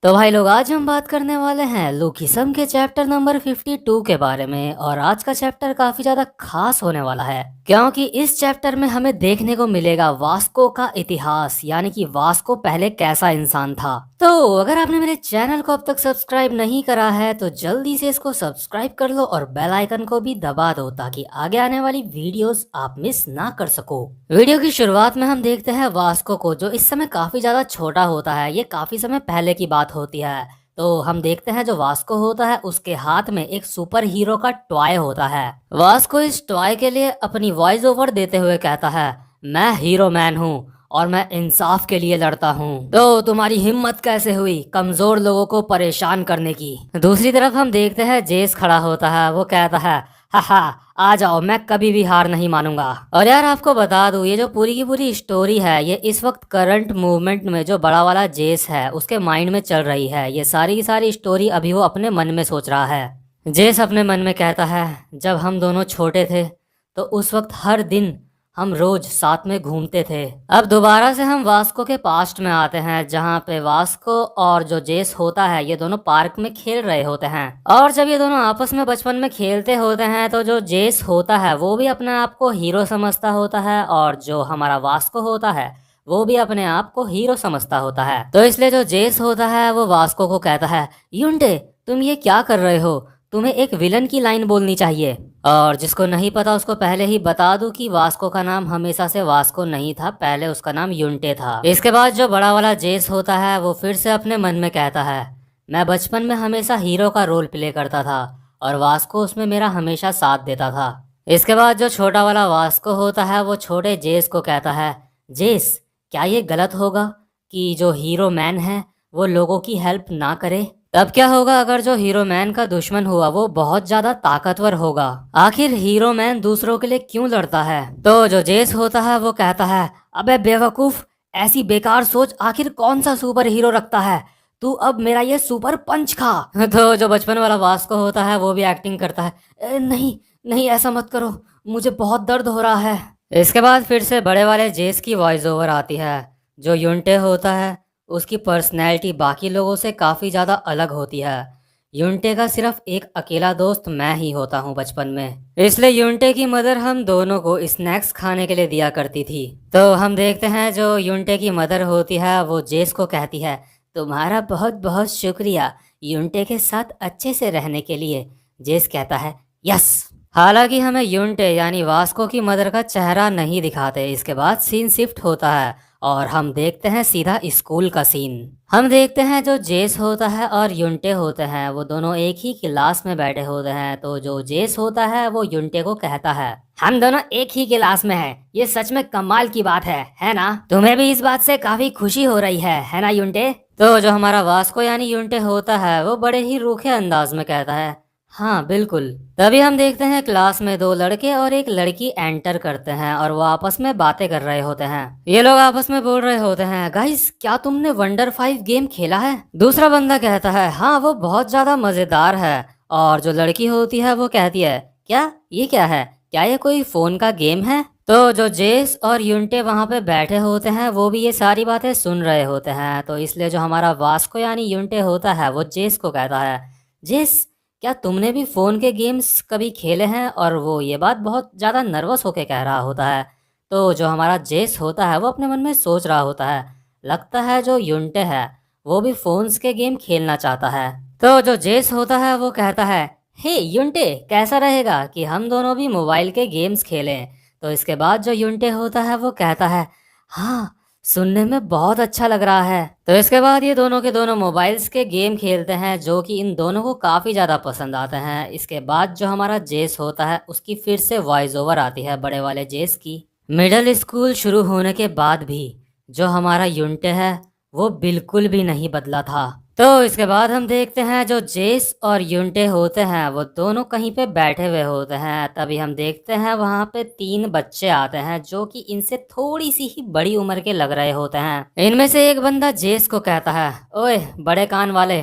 तो भाई लोग, आज हम बात करने वाले हैं लूकीसम के चैप्टर नंबर 52 के बारे में। और आज का चैप्टर काफी ज्यादा खास होने वाला है, क्योंकि इस चैप्टर में हमें देखने को मिलेगा वास्को का इतिहास, यानी कि वास्को पहले कैसा इंसान था। तो अगर आपने मेरे चैनल को अब तक सब्सक्राइब नहीं करा है तो जल्दी से इसको सब्सक्राइब कर लो और बेल आइकन को भी दबा दो, ताकि आगे आने वाली वीडियोस आप मिस ना कर सको। वीडियो की शुरुआत में हम देखते हैं वास्को को, जो इस समय काफी ज्यादा छोटा होता है। ये काफी समय पहले की बात होती है। तो हम देखते हैं जो वास्को होता है उसके हाथ में एक सुपर हीरो का टॉय होता है। वास्को इस टॉय के लिए अपनी वॉइस ओवर देते हुए कहता है, मैं हीरो मैन हूँ और मैं इंसाफ के लिए लड़ता हूँ। तो तुम्हारी हिम्मत कैसे हुई कमजोर लोगों को परेशान करने की। दूसरी तरफ हम देखते हैं जेस खड़ा होता है। वो कहता है, हाहा, आ जाओ, मैं कभी भी हार नहीं मानूंगा। और यार आपको बता दूं, ये जो पूरी की पूरी स्टोरी है ये इस वक्त करंट मूवमेंट में जो बड़ा वाला जेस है उसके माइंड में चल रही है। ये सारी की सारी स्टोरी अभी वो अपने मन में सोच रहा है। जेस अपने मन में कहता है, जब हम दोनों छोटे थे तो उस वक्त हर दिन हम रोज साथ में घूमते थे। अब दोबारा से हम वास्को के पास्ट में आते हैं, जहाँ पे वास्को और जो जेस होता है ये दोनों पार्क में खेल रहे होते हैं। और जब ये दोनों आपस में बचपन में खेलते होते हैं तो जो जेस होता है वो भी अपने आप को हीरो समझता होता है, और जो हमारा वास्को होता है वो भी अपने आप को हीरो समझता होता है। तो इसलिए जो जेस होता है वो वास्को को कहता है, यूंटे तुम ये क्या कर रहे हो, तुम्हें एक विलन की लाइन बोलनी चाहिए। और जिसको नहीं पता उसको पहले ही बता दूं कि वास्को का नाम हमेशा से वास्को नहीं था, पहले उसका नाम यूंटे था। इसके बाद जो बड़ा वाला जेस होता है वो फिर से अपने मन में कहता है, मैं बचपन में हमेशा हीरो का रोल प्ले करता था और वास्को उसमें मेरा हमेशा साथ देता था। इसके बाद जो छोटा वाला वास्को होता है वो छोटे जेस को कहता है, जेस क्या ये गलत होगा कि जो हीरो मैन है वो लोगों की हेल्प ना करे? तब क्या होगा अगर जो हीरो मैन का दुश्मन हुआ वो बहुत ज्यादा ताकतवर होगा? आखिर हीरो मैन दूसरों के लिए क्यों लड़ता है? तो जो जेस होता है वो कहता है, अबे बेवकूफ, ऐसी बेकार सोच आखिर कौन सा सुपर हीरो रखता है? तू अब मेरा ये सुपर पंच खा। तो जो बचपन वाला वास्को होता है वो भी एक्टिंग करता है, नहीं नहीं ऐसा मत करो, मुझे बहुत दर्द हो रहा है। इसके बाद फिर से बड़े वाले जेस की वॉइस ओवर आती है। जो यूंटे होता है उसकी पर्सनैलिटी बाकी लोगों से काफ़ी ज़्यादा अलग होती है। यूंटे का सिर्फ एक अकेला दोस्त मैं ही होता हूँ बचपन में, इसलिए यूंटे की मदर हम दोनों को स्नैक्स खाने के लिए दिया करती थी। तो हम देखते हैं जो यूंटे की मदर होती है वो जेस को कहती है, तुम्हारा बहुत बहुत शुक्रिया यूंटे के साथ अच्छे से रहने के लिए। जेस कहता है, यस। हालांकि हमें यूंटे यानी वास्को की मदर का चेहरा नहीं दिखाते। इसके बाद सीन शिफ्ट होता है और हम देखते हैं सीधा स्कूल का सीन। हम देखते हैं जो जेस होता है और यूंटे होते हैं वो दोनों एक ही क्लास में बैठे होते हैं। तो जो जेस होता है वो यूंटे को कहता है, हम दोनों एक ही क्लास में हैं, ये सच में कमाल की बात है ना? तुम्हें भी इस बात से काफी खुशी हो रही है ना यूंटे? तो जो हमारा वास्को यानी यूंटे होता है वो बड़े ही रूखे अंदाज में कहता है, हाँ बिल्कुल। तभी हम देखते हैं क्लास में दो लड़के और एक लड़की एंटर करते हैं और वो आपस में बातें कर रहे होते हैं। ये लोग आपस में बोल रहे होते हैं, गाइस क्या तुमने वंडर 5 गेम खेला है? दूसरा बंदा कहता है, हाँ वो बहुत ज्यादा मजेदार है। और जो लड़की होती है वो कहती है, क्या ये क्या है, क्या ये कोई फोन का गेम है? तो जो जेस और यूंटे वहां पे बैठे होते हैं वो भी ये सारी बातें सुन रहे होते हैं। तो इसलिए जो हमारा वास्को यानी यूंटे होता है वो जेस को कहता है, जेस क्या तुमने भी फोन के गेम्स कभी खेले हैं? और वो ये बात बहुत ज़्यादा नर्वस होके कह रहा होता है। तो जो हमारा जेस होता है वो अपने मन में सोच रहा होता है, लगता है जो यूंटे है वो भी फोन्स के गेम खेलना चाहता है। तो जो जेस होता है वो कहता है, हे यूंटे, कैसा रहेगा कि हम दोनों भी मोबाइल के गेम्स खेलें? तो इसके बाद जो यूंटे होता है वो कहता है, हाँ सुनने में बहुत अच्छा लग रहा है। तो इसके बाद ये दोनों के दोनों मोबाइल्स के गेम खेलते हैं, जो कि इन दोनों को काफ़ी ज़्यादा पसंद आते हैं। इसके बाद जो हमारा जेस होता है उसकी फिर से वॉइस ओवर आती है बड़े वाले जेस की। मिडिल स्कूल शुरू होने के बाद भी जो हमारा यूंटे है वो बिल्कुल भी नहीं बदला था। तो इसके बाद हम देखते हैं जो जेस और यूंटे होते हैं वो दोनों कहीं पे बैठे हुए होते हैं। तभी हम देखते हैं वहां पे तीन बच्चे आते हैं जो कि इनसे थोड़ी सी ही बड़ी उम्र के लग रहे होते हैं। इनमें से एक बंदा जेस को कहता है, ओए बड़े कान वाले,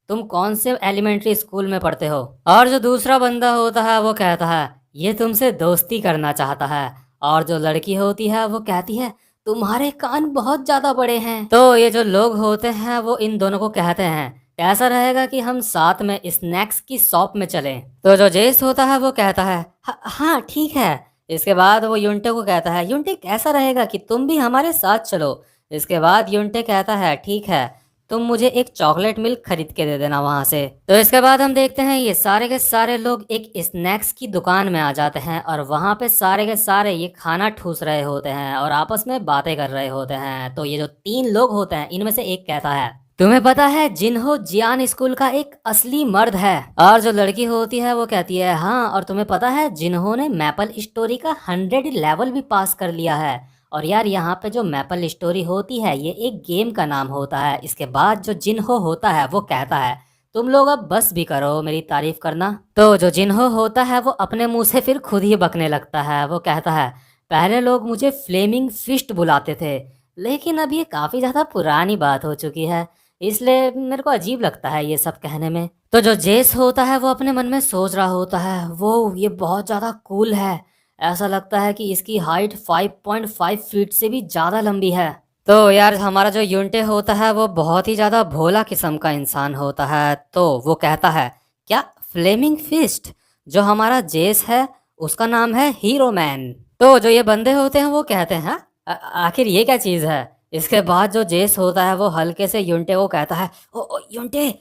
तुम कौन से एलिमेंट्री स्कूल में पढ़ते हो? और जो दूसरा बंदा होता है वो कहता है, ये तुमसे दोस्ती करना चाहता है। और जो लड़की होती है वो कहती है, तुम्हारे कान बहुत ज्यादा बड़े हैं। तो ये जो लोग होते हैं वो इन दोनों को कहते हैं, कैसा रहेगा कि हम साथ में स्नैक्स की शॉप में चलें। तो जो जेस होता है वो कहता है, हाँ ठीक है। इसके बाद वो यूंटे को कहता है, यूंटे कैसा रहेगा कि तुम भी हमारे साथ चलो। इसके बाद यूंटे कहता है, ठीक है, तुम मुझे एक चॉकलेट मिल्क खरीद के दे देना वहां से। तो इसके बाद हम देखते हैं ये सारे के सारे लोग एक स्नैक्स की दुकान में आ जाते हैं और वहां पे सारे के सारे ये खाना ठूस रहे होते हैं और आपस में बातें कर रहे होते हैं। तो ये जो तीन लोग होते हैं इनमें से एक कहता है, तुम्हें पता है जिन्हो जियान स्कूल का एक असली मर्द है। और जो लड़की होती है वो कहती है, हाँ, और तुम्हें पता है जिन्होंने मैपल स्टोरी का 100 लेवल भी पास कर लिया है। और यार यहाँ पे जो मैपल स्टोरी होती है ये एक गेम का नाम होता है। इसके बाद जो जिन्हो होता है वो कहता है, तुम लोग अब बस भी करो मेरी तारीफ करना। तो जो जिन्हो होता है वो अपने मुंह से फिर खुद ही बकने लगता है। वो कहता है, पहले लोग मुझे फ्लेमिंग फिस्ट बुलाते थे, लेकिन अब ये काफी ज्यादा पुरानी बात हो चुकी है, इसलिए मेरे को अजीब लगता है ये सब कहने में। तो जो जेस होता है वो अपने मन में सोच रहा होता है, वो ये बहुत ज्यादा कूल है, ऐसा लगता है कि इसकी हाइट 5.5 फीट से भी ज्यादा लंबी है। तो यार हमारा जो यूंटे होता है वो बहुत ही ज्यादा भोला किस्म का इंसान होता है। तो वो कहता है, क्या फ्लेमिंग फिस्ट? जो हमारा जेस है उसका नाम है हीरो मैन। तो जो ये बंदे होते हैं वो कहते हैं, "हाँ, आखिर ये क्या चीज है?" इसके बाद जो जेस होता है वो हल्के से यूंटे को कहता है, ओ यूंटे,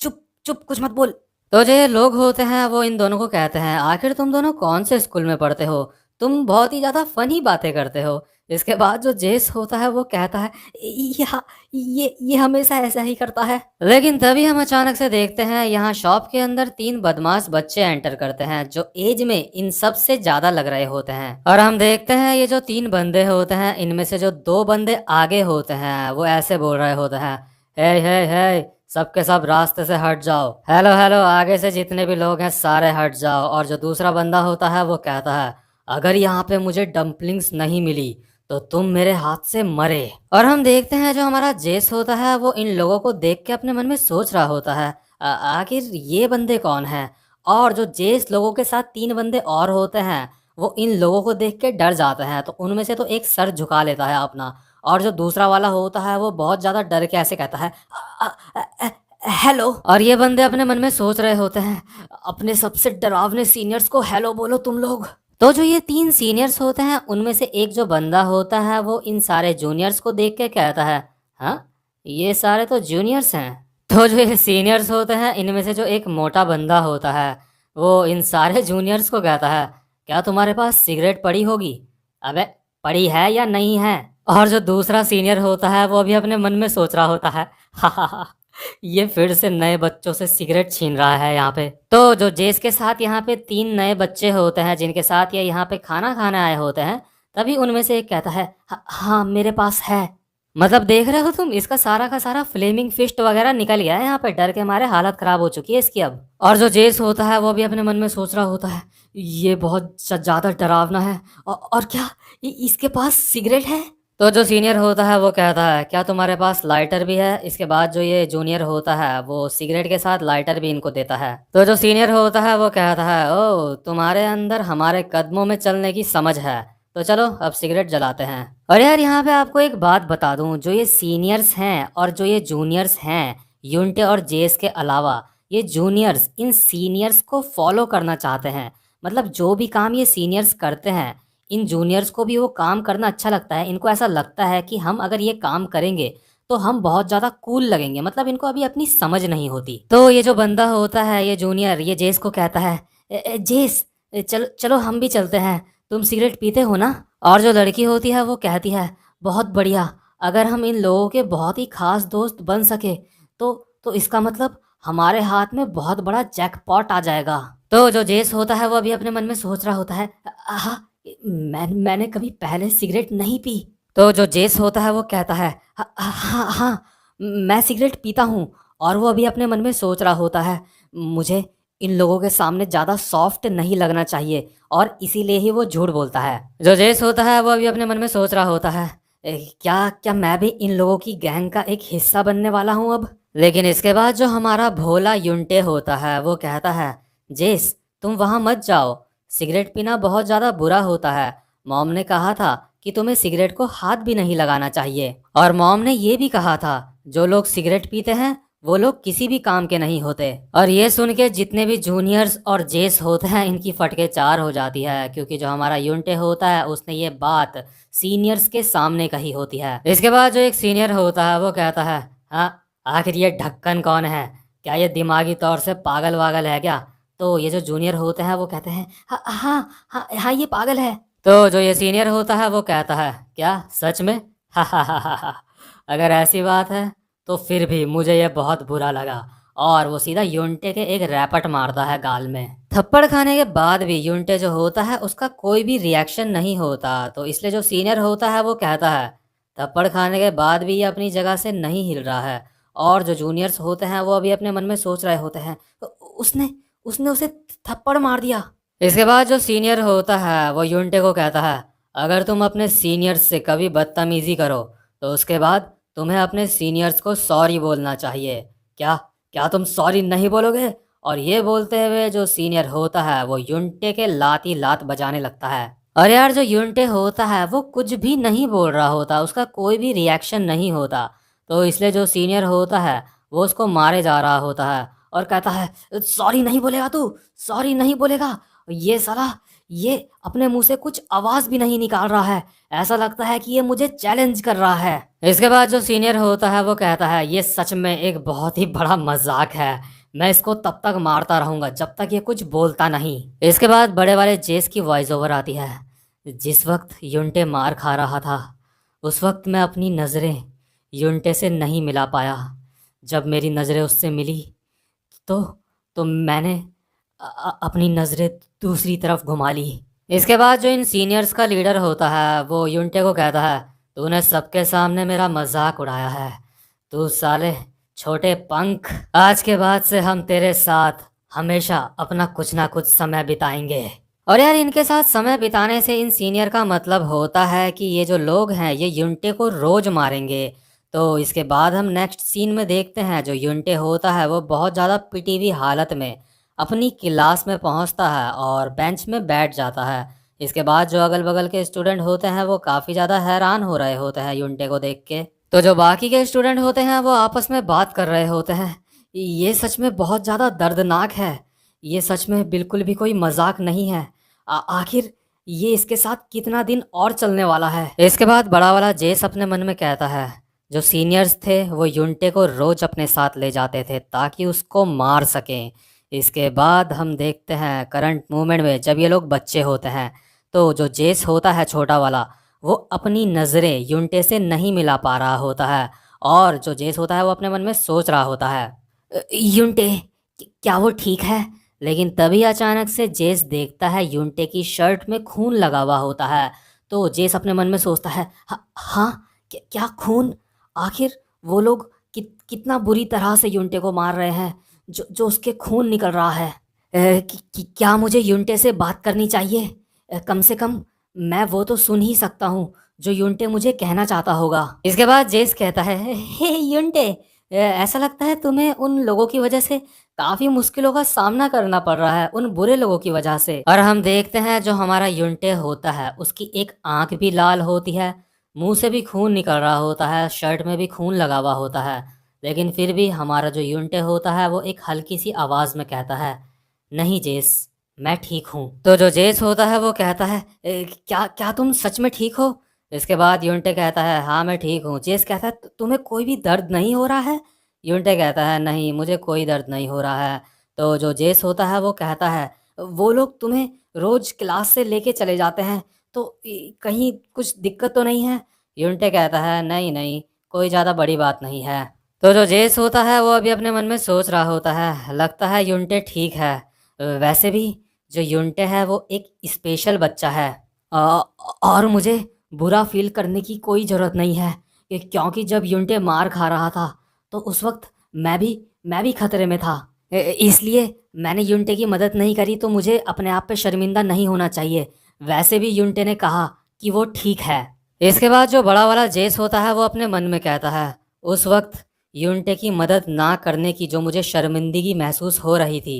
चुप चुप, कुछ मत बोल। तो जो ये लोग होते हैं वो इन दोनों को कहते हैं, आखिर तुम दोनों कौन से स्कूल में पढ़ते हो? तुम बहुत ही ज्यादा फनी बातें करते हो। इसके बाद जो जेस होता है वो कहता है, ये हमेशा ऐसा ही करता है। लेकिन तभी हम अचानक से देखते हैं यहाँ शॉप के अंदर तीन बदमाश बच्चे एंटर करते हैं जो एज में इन सब से ज्यादा लग रहे होते हैं। और हम देखते हैं ये जो तीन बंदे होते हैं इनमें से जो दो बंदे आगे होते हैं वो ऐसे बोल रहे होते हैं, हे सबके सब रास्ते से हट जाओ। हेलो हेलो, आगे से जितने भी लोग हैं सारे हट जाओ। और जो दूसरा बंदा होता है वो कहता है, अगर यहाँ पे मुझे डम्पलिंग्स नहीं मिली तो तुम मेरे हाथ से मरे। और हम देखते हैं जो हमारा जेस होता है वो इन लोगों को देख के अपने मन में सोच रहा होता है, आखिर ये बंदे कौन हैं? और जो जेस लोगों के साथ तीन बंदे और होते हैं वो इन लोगों को देख के डर जाते हैं। तो उनमें से तो एक सर झुका लेता है अपना, और जो दूसरा वाला होता है वो बहुत ज्यादा डर के ऐसे कहता है, हेलो। और ये बंदे अपने मन में सोच रहे होते हैं, अपने सबसे डरावने सीनियर्स को हेलो बोलो तुम लोग। तो जो ये तीन सीनियर्स होते हैं उनमें से एक जो बंदा होता है वो इन सारे जूनियर्स को देख के कहता है, हाँ, ये सारे तो जूनियर्स हैं। तो जो ये सीनियर्स होते हैं इनमें से जो एक मोटा बंदा होता है वो इन सारे जूनियर्स को कहता है, क्या तुम्हारे पास सिगरेट पड़ी होगी? अबे, पड़ी है या नहीं है? और जो दूसरा सीनियर होता है वो भी अपने मन में सोच रहा होता है, हा, ये फिर से नए बच्चों से सिगरेट छीन रहा है यहाँ पे। तो जो जेस के साथ यहाँ पे तीन नए बच्चे होते हैं जिनके साथ ये यहाँ पे खाना खाने आए होते हैं, तभी उनमें से एक कहता है, हाँ मेरे पास है। मतलब देख रहे हो तुम, इसका सारा का सारा फ्लेमिंग फिस्ट वगैरह निकल गया है यहाँ पे, डर के मारे हालत खराब हो चुकी है इसकी अब। और जो जेस होता है वो भी अपने मन में सोच रहा होता है, ये बहुत ज्यादा डरावना है, और क्या इसके पास सिगरेट है? तो जो सीनियर होता है वो कहता है, क्या तुम्हारे पास लाइटर भी है? इसके बाद जो ये जूनियर होता है वो सिगरेट के साथ लाइटर भी इनको देता है। तो जो सीनियर होता है वो कहता है, ओ तुम्हारे अंदर हमारे कदमों में चलने की समझ है, तो चलो अब सिगरेट जलाते हैं। और यार यहाँ पे आपको एक बात बता दूं, जो ये सीनियर्स हैं और जो ये जूनियर्स हैं, यूंटे और जेस के अलावा ये जूनियर्स इन सीनियर्स को फॉलो करना चाहते हैं। मतलब जो भी काम ये सीनियर्स करते हैं इन जूनियर्स को भी वो काम करना अच्छा लगता है। इनको ऐसा लगता है कि हम अगर ये काम करेंगे तो हम बहुत ज़्यादा कूल लगेंगे। मतलब इनको अभी अपनी समझ नहीं होती। तो ये जो बंदा होता है ये जूनियर, ये जेस को कहता है, जेस चलो चलो हम भी चलते हैं, तुम सिगरेट पीते हो ना? और जो लड़की होती है वो कहती है, बहुत बढ़िया, अगर हम इन लोगों के बहुत ही खास दोस्त बन सके तो इसका मतलब हमारे हाथ में बहुत बड़ा जैकपॉट आ जाएगा। तो जो जेस होता है वो अभी अपने मन में सोच रहा होता है, हाँ, मैंने कभी पहले सिगरेट नहीं पी। तो जो जेस होता है वो कहता है, हाँ, मैं सिगरेट पीता हूँ। और वो अभी अपने मन में सोच रहा होता है, मुझे इन लोगों के सामने ज़्यादा सॉफ्ट नहीं लगना चाहिए, और इसीलिए ही वो झूठ बोलता है। जो जेस होता है वो अभी अपने मन में सोच रहा होता है, क्या क्या मैं भी इन लोगों की गैंग का एक हिस्सा बनने वाला हूँ अब? लेकिन इसके बाद जो हमारा भोला यूंटे होता है वो कहता है, जेस तुम वहाँ मत जाओ, सिगरेट पीना बहुत ज़्यादा बुरा होता है। मॉम ने कहा था कि तुम्हें सिगरेट को हाथ भी नहीं लगाना चाहिए। और मॉम ने ये भी कहा था जो लोग सिगरेट पीते हैं वो लोग किसी भी काम के नहीं होते। और ये सुन के जितने भी जूनियर्स और जेस होते हैं इनकी फटके चार हो जाती है, क्योंकि जो हमारा यूनिटे होता है उसने ये बात सीनियर्स के सामने कही होती है। इसके बाद जो एक सीनियर होता है वो कहता है, हाँ आखिर ये ढक्कन कौन है, क्या ये दिमागी तौर से पागल वागल है क्या? तो ये जो जूनियर होते हैं वो कहते हैं, हाँ हाँ हाँ हाँ ये पागल है। तो जो ये सीनियर होता है वो कहता है, क्या सच में? हा हा हा हा हा। अगर ऐसी बात है तो फिर भी मुझे ये बहुत बुरा लगा। और वो सीधा यूनिटे के एक रैपट मारता है गाल में। थप्पड़ खाने के बाद भी यूनिटे जो होता है उसका कोई भी रिएक्शन नहीं होता, तो इसलिए जो सीनियर होता है वो कहता है, थप्पड़ खाने के बाद भी ये अपनी जगह से नहीं हिल रहा है। और जो जूनियर्स होते हैं वो अभी अपने मन में सोच रहे होते हैं, उसने उसने उसे थप्पड़ मार दिया। इसके बाद जो सीनियर होता है वो यूनिटे को कहता है, अगर तुम अपने सीनियर्स से कभी बदतमीजी करो तो उसके बाद तुम्हें अपने सीनियर्स को सॉरी बोलना चाहिए। क्या क्या तुम सॉरी नहीं बोलोगे? और ये बोलते हुए जो सीनियर होता है वो यूनिटे के लात ही लात बजाने लगता है। और यार जो यूनिटे होता है वो कुछ भी नहीं बोल रहा होता, उसका कोई भी रिएक्शन नहीं होता। तो इसलिए जो सीनियर होता है वो उसको मारे जा रहा होता है और कहता है, सॉरी नहीं बोलेगा तू, सॉरी नहीं बोलेगा? ये साला ये अपने मुंह से कुछ आवाज भी नहीं निकाल रहा है, ऐसा लगता है कि ये मुझे चैलेंज कर रहा है। इसके बाद जो सीनियर होता है वो कहता है, ये सच में एक बहुत ही बड़ा मजाक है, मैं इसको तब तक मारता रहूंगा जब तक ये कुछ बोलता नहीं। इसके बाद बड़े वाले जेस की वॉइस ओवर आती है, जिस वक्त यूनिटे मार खा रहा था उस वक्त मैं अपनी नज़रें यूनिटे से नहीं मिला पाया। जब मेरी नज़रें उससे मिली तो मैंने अपनी नज़रें दूसरी तरफ घुमा ली। इसके बाद जो इन सीनियर्स का लीडर होता है वो यूनिटे को कहता है, तूने सबके सामने मेरा मजाक उड़ाया है, तू साले छोटे पंख, आज के बाद से हम तेरे साथ हमेशा अपना कुछ ना कुछ समय बिताएंगे। और यार इनके साथ समय बिताने से इन सीनियर का मतलब होता है कि ये जो लोग हैं ये यूनिटे को रोज मारेंगे। तो इसके बाद हम नेक्स्ट सीन में देखते हैं जो यूनिटे होता है वो बहुत ज़्यादा पिटी हुई हालत में अपनी क्लास में पहुंचता है और बेंच में बैठ जाता है। इसके बाद जो अगल बगल के स्टूडेंट होते हैं वो काफ़ी ज़्यादा हैरान हो रहे होते हैं यूनिटे को देख के। तो जो बाकी के स्टूडेंट होते हैं वो आपस में बात कर रहे होते हैं, ये सच में बहुत ज़्यादा दर्दनाक है, ये सच में बिल्कुल भी कोई मजाक नहीं है। आखिर ये इसके साथ कितना दिन और चलने वाला है? इसके बाद बड़ा वाला जेस अपने मन में कहता है, जो सीनियर्स थे वो यूनिटे को रोज अपने साथ ले जाते थे ताकि उसको मार सकें। इसके बाद हम देखते हैं करंट मूवमेंट में जब ये लोग बच्चे होते हैं तो जो जेस होता है छोटा वाला वो अपनी नज़रें यूनिटे से नहीं मिला पा रहा होता है। और जो जेस होता है वो अपने मन में सोच रहा होता है, यूनिटे क्या वो ठीक है? लेकिन तभी अचानक से जेस देखता है यूनिटे की शर्ट में खून लगा हुआ होता है। तो जेस अपने मन में सोचता है, हाँ क्या खून? आखिर वो लोग कितना बुरी तरह से यूनिटे को मार रहे हैं जो उसके खून निकल रहा है। क्या मुझे यूनिटे से बात करनी चाहिए? कम से कम मैं वो तो सुन ही सकता हूँ जो यूनिटे मुझे कहना चाहता होगा। इसके बाद जेस कहता है, हे यूनिटे, ऐसा लगता है तुम्हें उन लोगों की वजह से काफी मुश्किलों का सामना करना पड़ रहा है, उन बुरे लोगों की वजह से। और हम देखते हैं जो हमारा यूनिटे होता है उसकी एक आंख भी लाल होती है, मुंह से भी खून निकल रहा होता है, शर्ट में भी खून लगा हुआ होता है। लेकिन फिर भी हमारा जो यूनिटे होता है वो एक हल्की सी आवाज में कहता है, नहीं जेस, मैं ठीक हूँ। तो जो जेस होता है वो कहता है, क्या क्या तुम सच में ठीक हो? इसके बाद यूनिटे कहता है, हाँ मैं ठीक हूँ। जेस कहता है, तुम्हें कोई भी दर्द नहीं हो रहा है? यूनिटे कहता है, नहीं मुझे कोई दर्द नहीं हो रहा है। तो जो जेस होता है वो कहता है, वो लोग तुम्हें रोज क्लास से लेके चले जाते हैं तो कहीं कुछ दिक्कत तो नहीं है? यूनिटे कहता है, नहीं नहीं कोई ज़्यादा बड़ी बात नहीं है। तो जो जेस होता है वो अभी अपने मन में सोच रहा होता है, लगता है यूनिटे ठीक है। वैसे भी जो यूनिटे है वो एक स्पेशल बच्चा है, और मुझे बुरा फील करने की कोई ज़रूरत नहीं है, क्योंकि जब यूनिटे मार खा रहा था तो उस वक्त मैं भी खतरे में था। इसलिए मैंने यूनिटे की मदद नहीं करी, तो मुझे अपने आप पे शर्मिंदा नहीं होना चाहिए। वैसे भी यूनिटे ने कहा कि वो ठीक है। इसके बाद जो बड़ा वाला जेस होता है वो अपने मन में कहता है, उस वक्त यूनिटे की मदद ना करने की जो मुझे शर्मिंदगी महसूस हो रही थी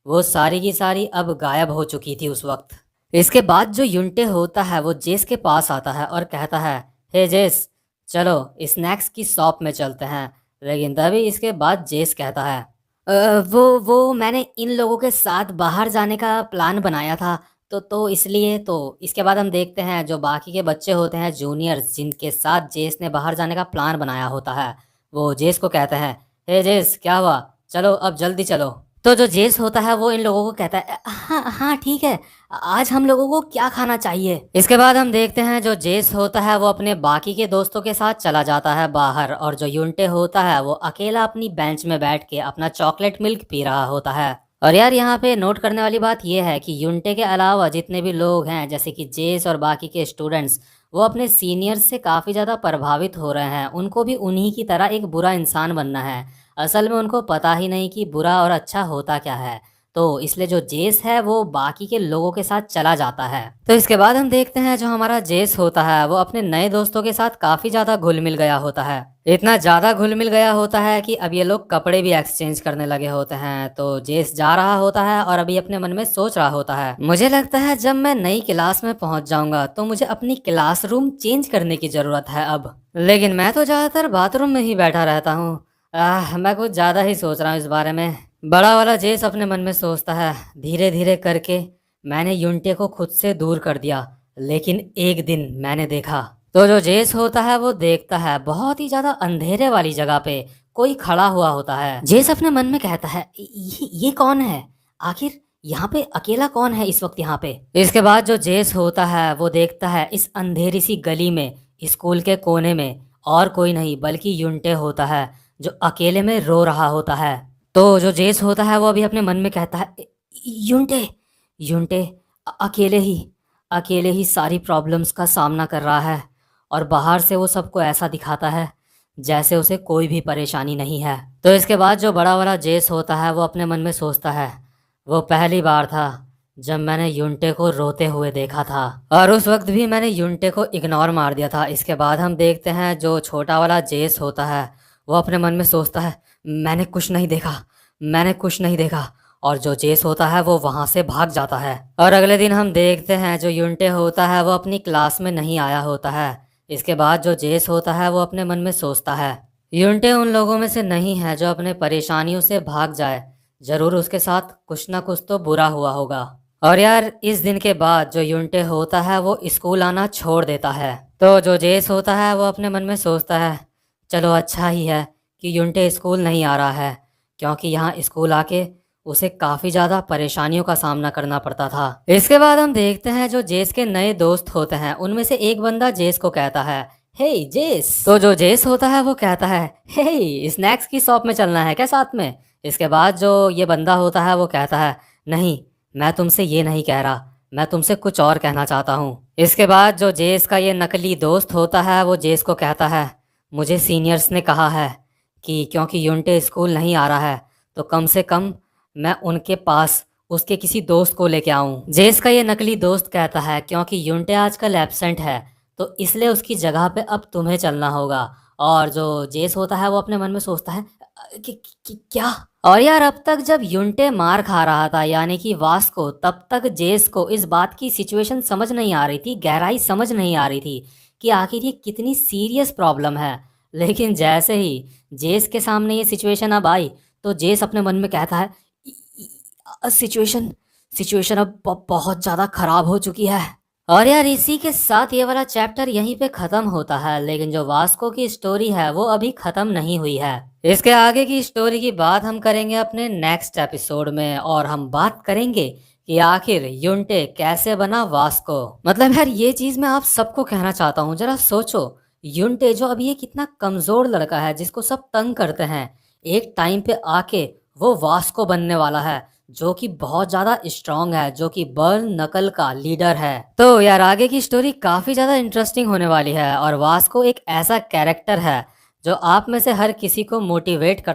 वो सारी की सारी अब गायब हो चुकी थी उस वक्त। इसके बाद जो युंटे होता है वो जेस के पास आता है और कहता है, हे जेस, चलो स्नैक्स की शॉप में चलते हैं। लेकिन तभी इसके बाद जेस कहता है, वो मैंने इन लोगों के साथ बाहर जाने का प्लान बनाया था, तो इसलिए तो इसके बाद हम देखते हैं जो बाकी के बच्चे होते हैं जूनियर्स जिनके साथ जेस ने बाहर जाने का प्लान बनाया होता है, वो जेस को कहते हैं, हे जेस क्या हुआ, चलो अब जल्दी चलो। तो जो जेस होता है वो इन लोगों को कहता है, हाँ हाँ ठीक है, आज हम लोगों को क्या खाना चाहिए। इसके बाद हम देखते हैं जो जेस होता है वो अपने बाकी के दोस्तों के साथ चला जाता है बाहर, और जो युंटे होता है वो अकेला अपनी बेंच में बैठ के अपना चॉकलेट मिल्क पी रहा होता है। और यार यहाँ पे नोट करने वाली बात यह है कि युंटे के अलावा जितने भी लोग हैं जैसे कि जेस और बाकी के स्टूडेंट्स, वो अपने सीनियर्स से काफ़ी ज़्यादा प्रभावित हो रहे हैं। उनको भी उन्हीं की तरह एक बुरा इंसान बनना है। असल में उनको पता ही नहीं कि बुरा और अच्छा होता क्या है। तो इसलिए जो जेस है वो बाकी के लोगों के साथ चला जाता है। तो इसके बाद हम देखते हैं जो हमारा जेस होता है वो अपने नए दोस्तों के साथ काफी ज्यादा घुल मिल गया होता है। इतना ज्यादा घुल मिल गया होता है कि अब ये लोग कपड़े भी एक्सचेंज करने लगे होते हैं। तो जेस जा रहा होता है और अभी अपने मन में सोच रहा होता है, मुझे लगता है जब मैं नई क्लास में पहुंच जाऊंगा तो मुझे अपनी क्लासरूम चेंज करने की जरूरत है अब। लेकिन मैं तो ज्यादातर बाथरूम में ही बैठा रहता हूँ। मैं कुछ ज्यादा ही सोच रहा हूँ इस बारे में। बड़ा वाला जेस अपने मन में सोचता है, धीरे धीरे करके मैंने युंटे को खुद से दूर कर दिया, लेकिन एक दिन मैंने देखा। तो जो जेस होता है वो देखता है बहुत ही ज्यादा अंधेरे वाली जगह पे कोई खड़ा हुआ होता है। जेस अपने मन में कहता है, ये कौन है, आखिर यहाँ पे अकेला कौन है इस वक्त यहाँ पे। इसके बाद जो जेस होता है वो देखता है इस अंधेरी सी गली में स्कूल के कोने में और कोई नहीं बल्कि युंटे होता है जो अकेले में रो रहा होता है। तो जो जेस होता है वो अभी अपने मन में कहता है, यूंटे यूंटे अकेले ही सारी प्रॉब्लम्स का सामना कर रहा है, और बाहर से वो सबको ऐसा दिखाता है जैसे उसे कोई भी परेशानी नहीं है। तो इसके बाद जो बड़ा वाला जेस होता है वो अपने मन में सोचता है, वो पहली बार था जब मैंने यूंटे को रोते हुए देखा था, और उस वक्त भी मैंने यूंटे को इग्नोर मार दिया था। इसके बाद हम देखते हैं जो छोटा वाला जेस होता है वो अपने मन में सोचता है, मैंने कुछ नहीं देखा, मैंने कुछ नहीं देखा। और जो जेस होता है वो वहां से भाग जाता है। और अगले दिन हम देखते हैं जो यूंटे होता है वो अपनी क्लास में नहीं आया होता है। इसके बाद जो जेस होता है वो अपने मन में सोचता है, यूंटे उन लोगों में से नहीं है जो अपने परेशानियों से भाग जाए, जरूर उसके साथ कुछ ना कुछ तो बुरा हुआ होगा। और यार इस दिन के बाद जो यूंटे होता है वो स्कूल आना छोड़ देता है। तो जो जेस होता है वो अपने मन में सोचता है, चलो अच्छा ही है कि यूंटे स्कूल नहीं आ रहा है, क्योंकि यहाँ स्कूल आके उसे काफ़ी ज़्यादा परेशानियों का सामना करना पड़ता था। इसके बाद हम देखते हैं जो जेस के नए दोस्त होते हैं उनमें से एक बंदा जेस को कहता है, हे जेस। तो जो जेस होता है वो कहता है, हे स्नैक्स की शॉप में चलना है क्या साथ में। इसके बाद जो ये बंदा होता है वो कहता है, नहीं मैं तुमसे ये नहीं कह रहा, मैं तुमसे कुछ और कहना चाहता हूँ। इसके बाद जो जेस का ये नकली दोस्त होता है वो जेस को कहता है, मुझे सीनियर्स ने कहा है कि क्योंकि यूंटे स्कूल नहीं आ रहा है तो कम से कम मैं उनके पास उसके किसी दोस्त को लेके आऊं। जेस का ये नकली दोस्त कहता है, क्योंकि यूंटे आजकल एब्सेंट है तो इसलिए उसकी जगह पे अब तुम्हें चलना होगा। और जो जेस होता है वो अपने मन में सोचता है, क्या। और यार अब तक जब यूंटे मार खा रहा था यानी कि वास्को, तब तक जेस को इस बात की सिचुएशन समझ नहीं आ रही थी, गहराई समझ नहीं आ रही थी कि आखिर ये कितनी सीरियस प्रॉब्लम है। लेकिन जैसे ही जेस के सामने ये सिचुएशन अब आई तो जेस अपने मन में कहता है, सिचुएशन सिचुएशन अब बहुत ज़्यादा खराब हो चुकी है। और यार इसी के साथ ये वाला चैप्टर यहीं पे ख़त्म होता है, लेकिन जो वास्को की स्टोरी है वो अभी ख़त्म नहीं हुई है। इसके आगे की स्टोरी की बात हम करेंगे अपने नेक्स्ट एपिसोड में, और हम बात करेंगे कि आखिर यूंटे कैसे बना वास्को। मतलब यार ये चीज़ मैं आप सबको कहना चाहता हूँ, जरा सोचो, यूंटे जो अभी ये कितना कमज़ोर लड़का है जिसको सब तंग करते हैं, एक टाइम पे आके वो वास्को बनने वाला है जो कि बहुत ज्यादा स्ट्रांग है, जो कि बर्न नकल का लीडर है। तो यार आगे की स्टोरी काफी ज्यादा इंटरेस्टिंग होने वाली है, और वास्को एक ऐसा कैरेक्टर है जो आप में से हर किसी को मोटिवेट कर